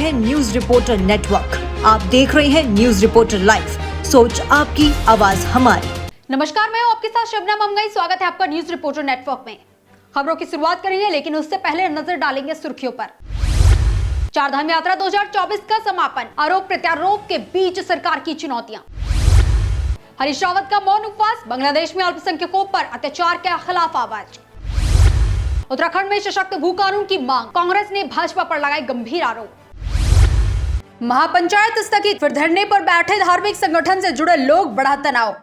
हैं news reporter network. आप देख रहे हैं न्यूज रिपोर्टर लाइव, सोच आपकी, आवाज हमारी। नमस्कार, मैं हूं आपके साथ शबनम अमगई। स्वागत है आपका न्यूज रिपोर्टर नेटवर्क में। खबरों की शुरुआत करेंगे, लेकिन उससे पहले नजर डालेंगे सुर्खियों पर। चारधाम यात्रा 2024 का समापन, आरोप प्रत्यारोप के बीच सरकार की चुनौतियां। हरीश रावत का मौन उपवास, बांग्लादेश में अल्पसंख्यकों पर अत्याचार के खिलाफ आवाज। उत्तराखंड में सशक्त भू कानून की मांग, कांग्रेस ने भाजपा पर लगाए गंभीर आरोप। महापंचायत स्थगित, फिर धरने पर बैठे धार्मिक संगठन से जुड़े लोग, बढ़ा तनाव।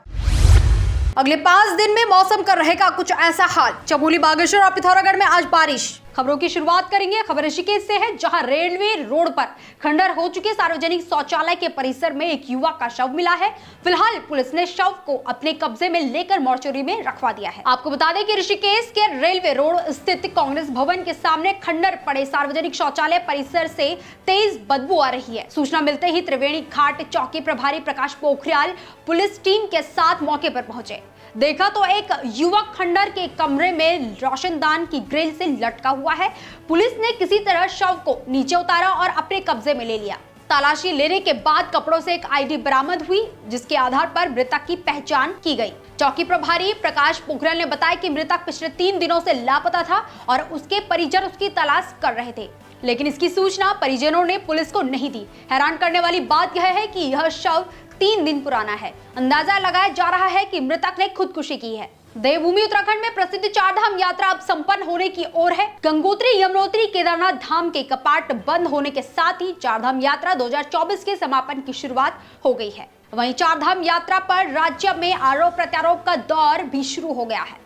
अगले 5 दिन में मौसम का रहेगा कुछ ऐसा हाल। चमोली, बागेश्वर और पिथौरागढ़ में आज बारिश। खबरों की शुरुआत करेंगे। खबर ऋषिकेश से है, जहां रेलवे रोड पर खंडर हो चुके सार्वजनिक शौचालय के परिसर में एक युवक का शव मिला है। फिलहाल पुलिस ने शव को अपने कब्जे में लेकर मोर्चरी में रखवा दिया है। आपको बता दें कि ऋषिकेश के रेलवे रोड स्थित कांग्रेस भवन के सामने खंडर पड़े सार्वजनिक शौचालय परिसर से तेज बदबू आ रही है। सूचना मिलते ही त्रिवेणी घाट चौकी प्रभारी प्रकाश पोखरियाल पुलिस टीम के साथ मौके पर पहुंचे। देखा तो एक युवक खंडर के कमरे में रोशनदान की ग्रिल से लटका हुआ है। पुलिस ने किसी तरह शव को नीचे उतारा और अपने कब्जे में ले लिया। तलाशी लेने के बाद कपड़ों से एक आईडी बरामद हुई, जिसके आधार पर मृतक की पहचान की गई। चौकी प्रभारी प्रकाश पोखरियाल ने बताया कि मृतक पिछले 3 दिनों से लापता था और उसके परिजन उसकी तलाश कर रहे थे, लेकिन इसकी सूचना परिजनों ने पुलिस को नहीं दी। हैरान करने वाली बात यह है कि यह शव 3 दिन पुराना है। अंदाजा लगाया जा रहा है कि मृतक ने खुदकुशी की है। देवभूमि उत्तराखंड में प्रसिद्ध चारधाम यात्रा अब संपन्न होने की ओर है। गंगोत्री, यमुनोत्री, केदारनाथ धाम के कपाट बंद होने के साथ ही चारधाम यात्रा 2024 के समापन की शुरुआत हो गई है। वहीं चारधाम यात्रा पर राज्य में आरोप प्रत्यारोप का दौर भी शुरू हो गया है।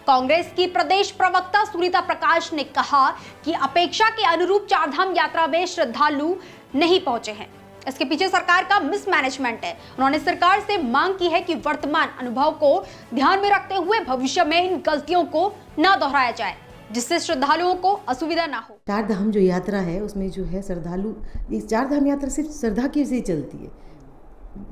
कांग्रेस की प्रदेश प्रवक्ता सुनीता प्रकाश ने कहा कि अपेक्षा के अनुरूप चारधाम यात्रा में श्रद्धालु नहीं पहुंचे हैं। इसके पीछे सरकार का मिसमैनेजमेंट है। उन्होंने सरकार से मांग की है कि वर्तमान अनुभव को ध्यान में रखते हुए भविष्य में इन गलतियों को न दोहराया जाए, जिससे श्रद्धालुओं को असुविधा ना हो। चारधाम जो यात्रा है उसमें जो है श्रद्धालु, इस चारधाम यात्रा सिर्फ श्रद्धा की वजह से चलती है।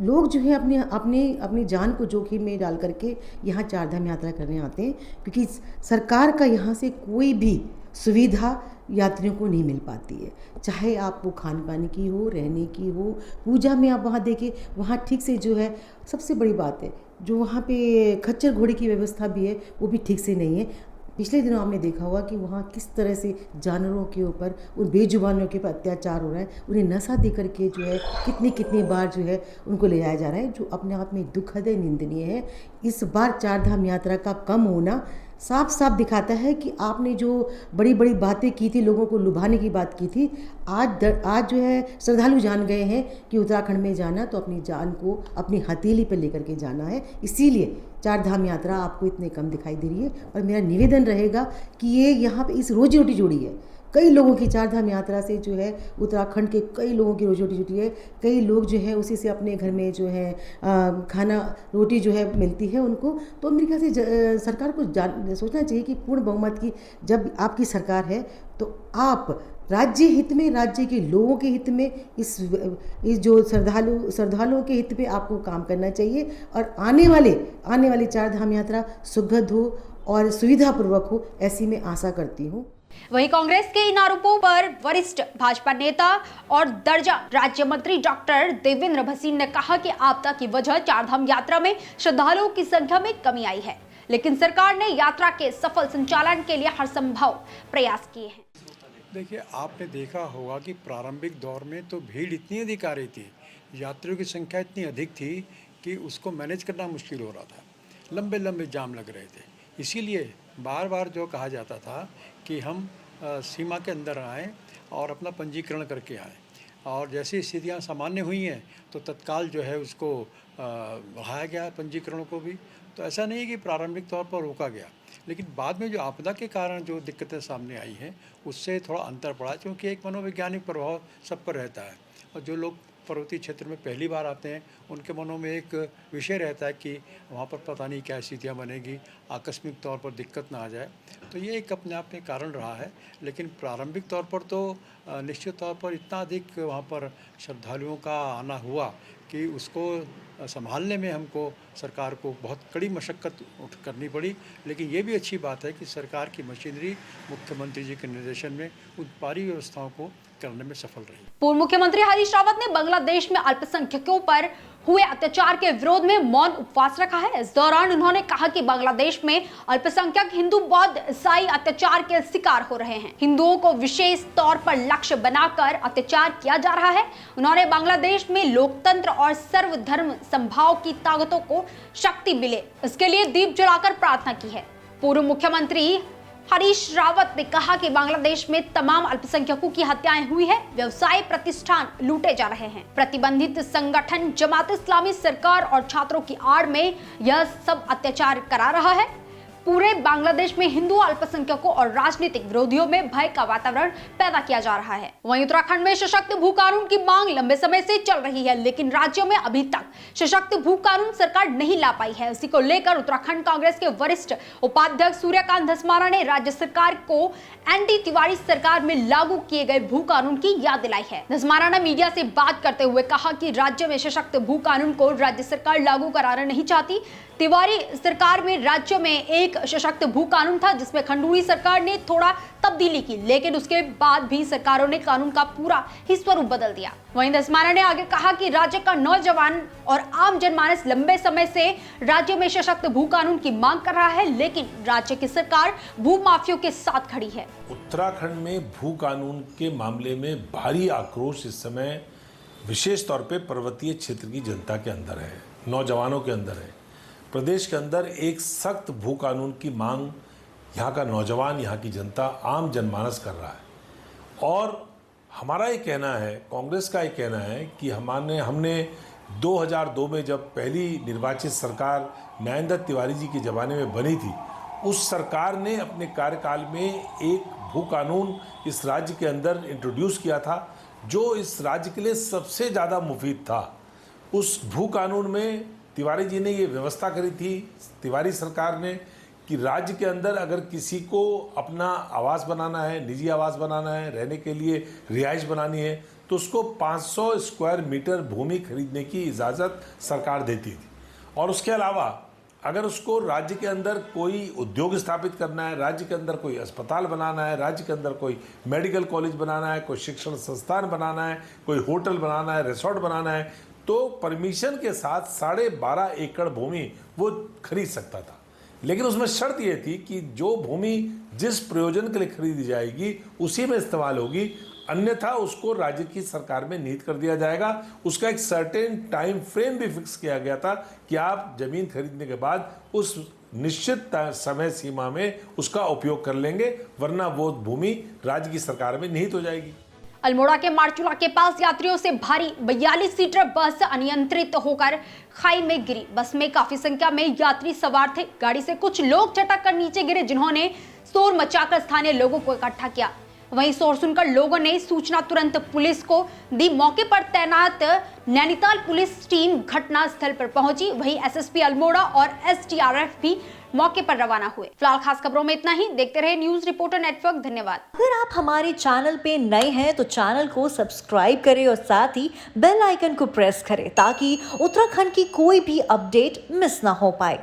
लोग जो है अपनी जान को जोखिम में डाल करके यहाँ चारधाम यात्रा करने आते हैं, क्योंकि सरकार का यहाँ से कोई भी सुविधा यात्रियों को नहीं मिल पाती है। चाहे आप वो खान पान की हो, रहने की हो, पूजा में आप वहाँ देखें, वहाँ ठीक से जो है, सबसे बड़ी बात है जो वहाँ पे खच्चर घोड़े की व्यवस्था भी है, वो भी ठीक से नहीं है। पिछले दिनों आपने देखा होगा कि वहाँ किस तरह से जानवरों के ऊपर, उन बेजुबानों के ऊपर अत्याचार हो रहा है। उन्हें नशा दे करके जो है कितनी बार जो है उनको ले जाया जा रहा है, जो अपने आप में दुखद है, निंदनीय है। इस बार चारधाम यात्रा का कम होना साफ साफ दिखाता है कि आपने जो बड़ी बड़ी बातें की थी, लोगों को लुभाने की बात की थी, आज जो है श्रद्धालु जान गए हैं कि उत्तराखंड में जाना तो अपनी जान को अपनी हथेली पर लेकर के जाना है। इसीलिए चारधाम यात्रा आपको इतने कम दिखाई दे रही है। और मेरा निवेदन रहेगा कि ये यहाँ पे इस रोजी रोटी जोड़ी है। कई लोगों की चारधाम यात्रा से जो है उत्तराखंड के कई लोगों की रोजी रोटी जुटी है। कई लोग जो है उसी से अपने घर में जो है खाना रोटी जो है मिलती है उनको। तो मेरे ख्याल से सरकार को सोचना चाहिए कि पूर्ण बहुमत की जब आपकी सरकार है तो आप राज्य हित में, राज्य के लोगों के हित में, इस जो श्रद्धालुओं के हित में आपको काम करना चाहिए। और आने वाली चारधाम यात्रा सुखद हो और सुविधापूर्वक हो, ऐसी मैं आशा करती हूँ। वहीं कांग्रेस के इन आरोपों पर वरिष्ठ भाजपा नेता और दर्जा राज्य मंत्री डॉक्टर देवेंद्र भसीन ने कहा कि आपदा की वजह चारधाम यात्रा में श्रद्धालुओं की संख्या में कमी आई है, लेकिन सरकार ने यात्रा के सफल संचालन के लिए हर संभव प्रयास किए हैं। देखिए, आपने देखा होगा कि प्रारंभिक दौर में तो भीड़ इतनी अधिक आ रही थी, यात्रियों की संख्या इतनी अधिक थी कि उसको मैनेज करना मुश्किल हो रहा था। लंबे लंबे जाम लग रहे थे। इसीलिए बार बार जो कहा जाता था कि हम सीमा के अंदर आएँ और अपना पंजीकरण करके आएँ, और जैसी स्थितियाँ सामान्य हुई हैं तो तत्काल जो है उसको बढ़ाया गया पंजीकरणों को भी। तो ऐसा नहीं है कि प्रारंभिक तौर पर रोका गया, लेकिन बाद में जो आपदा के कारण जो दिक्कतें सामने आई हैं उससे थोड़ा अंतर पड़ा, क्योंकि एक मनोवैज्ञानिक प्रभाव सब पर रहता है। और जो लोग पर्वतीय क्षेत्र में पहली बार आते हैं उनके मनों में एक विषय रहता है कि वहाँ पर पता नहीं क्या स्थितियाँ बनेगी, आकस्मिक तौर पर दिक्कत ना आ जाए। तो ये एक अपने आप में कारण रहा है। लेकिन प्रारंभिक तौर पर तो निश्चित तौर पर इतना अधिक वहाँ पर श्रद्धालुओं का आना हुआ कि उसको संभालने में हमको सरकार को बहुत कड़ी मशक्क़त करनी पड़ी, लेकिन ये भी अच्छी बात है कि सरकार की मशीनरी मुख्यमंत्री जी के निर्देशन में उन सारी व्यवस्थाओं को करने में सफल रही। पूर्व मुख्यमंत्री हरीश रावत ने बांग्लादेश में अल्पसंख्यकों पर हुए अत्याचार के विरोध में मौन उपवास रखा है। इस दौरान उन्होंने कहा कि बांग्लादेश में अल्पसंख्यक हिंदू, बौद्ध, ईसाई अत्याचार के शिकार हो रहे हैं। हिंदुओं को विशेष तौर पर लक्ष्य बनाकर अत्याचार किया जा रहा है। उन्होंने बांग्लादेश में लोकतंत्र और सर्वधर्म समभाव की ताकतों को शक्ति मिले, इसके लिए दीप जलाकर प्रार्थना की है। पूर्व मुख्यमंत्री हरीश रावत ने कहा कि बांग्लादेश में तमाम अल्पसंख्यकों की हत्याएं हुई है, व्यवसाय प्रतिष्ठान लूटे जा रहे हैं। प्रतिबंधित संगठन जमात इस्लामी सरकार और छात्रों की आड़ में यह सब अत्याचार करा रहा है। पूरे बांग्लादेश में हिंदू, अल्पसंख्यकों और राजनीतिक विरोधियों में भय का वातावरण पैदा किया जा रहा है। वहीं उत्तराखंड में सशक्त भू कानून की मांग लंबे समय से चल रही है, लेकिन राज्यों में अभी तक सशक्त भू कानून सरकार नहीं ला पाई है। इसी को लेकर उत्तराखंड कांग्रेस के वरिष्ठ उपाध्यक्ष सूर्यकांत धस्माना ने राज्य सरकार को एनडी तिवारी सरकार में लागू किए गए भू कानून की याद दिलाई है। धस्माना ने मीडिया से बात करते हुए कहा कि राज्य में सशक्त भू कानून को राज्य सरकार लागू कराना नहीं चाहती। तिवारी सरकार में राज्य में एक सशक्त भू कानून था, जिसमें खंडूरी सरकार ने थोड़ा तब्दीली की, लेकिन उसके बाद भी सरकारों ने कानून का पूरा ही स्वरूप बदल दिया। वहीं धस्माना ने आगे कहा कि राज्य का नौजवान और आम जनमानस लंबे समय से राज्य में सशक्त भू कानून की मांग कर रहा है, लेकिन राज्य की सरकार भू माफियों के साथ खड़ी है। उत्तराखंड में भू कानून के मामले में भारी आक्रोश इस समय विशेष तौर पे पर्वतीय क्षेत्र की जनता के अंदर है, नौजवानों के अंदर है। प्रदेश के अंदर एक सख्त भू कानून की मांग यहाँ का नौजवान, यहाँ की जनता, आम जनमानस कर रहा है। और हमारा ये कहना है, कांग्रेस का ये कहना है कि हमने 2002 में जब पहली निर्वाचित सरकार नरेंद्र तिवारी जी के ज़माने में बनी थी, उस सरकार ने अपने कार्यकाल में एक भू कानून इस राज्य के अंदर इंट्रोड्यूस किया था, जो इस राज्य के लिए सबसे ज़्यादा मुफीद था। उस भू कानून में तिवारी जी ने ये व्यवस्था करी थी, तिवारी सरकार ने, कि राज्य के अंदर अगर किसी को अपना आवास बनाना है, निजी आवास बनाना है, रहने के लिए रिहाइश बनानी है, तो उसको 500 स्क्वायर मीटर भूमि खरीदने की इजाज़त सरकार देती थी। और उसके अलावा अगर उसको राज्य के अंदर कोई उद्योग स्थापित करना है, राज्य के अंदर कोई अस्पताल बनाना है, राज्य के अंदर कोई मेडिकल कॉलेज बनाना है, कोई शिक्षण संस्थान बनाना है, कोई होटल बनाना है, रिसोर्ट बनाना है, तो परमिशन के साथ 12.5 एकड़ भूमि वो खरीद सकता था। लेकिन उसमें शर्त ये थी कि जो भूमि जिस प्रयोजन के लिए खरीदी जाएगी उसी में इस्तेमाल होगी, अन्यथा उसको राज्य की सरकार में निहित कर दिया जाएगा। उसका एक सर्टेन टाइम फ्रेम भी फिक्स किया गया था कि आप जमीन खरीदने के बाद उस निश्चित समय सीमा में उसका उपयोग कर लेंगे, वरना वो भूमि राज्य की सरकार में निहित हो जाएगी। अल्मोड़ा के मारचूला के पास यात्रियों से भारी 42 सीटर बस अनियंत्रित होकर खाई में गिरी। बस में काफी संख्या में यात्री सवार थे। गाड़ी से कुछ लोग चटक कर नीचे गिरे, जिन्होंने शोर मचाकर स्थानीय लोगों को इकट्ठा किया। वहीं शोर सुनकर लोगों ने सूचना तुरंत पुलिस को दी। मौके पर तैनात नैनीताल पुलिस टीम घटना स्थल पर पहुंची। वहीं एसएसपी अल्मोड़ा और एसडीआरएफ भी मौके पर रवाना हुए। फिलहाल खास खबरों में इतना ही। देखते रहे न्यूज रिपोर्टर नेटवर्क। धन्यवाद। अगर आप हमारे चैनल पे नए हैं तो चैनल को सब्सक्राइब करें और साथ ही बेल आइकन को प्रेस करें, ताकि उत्तराखंड की कोई भी अपडेट मिस ना हो पाए।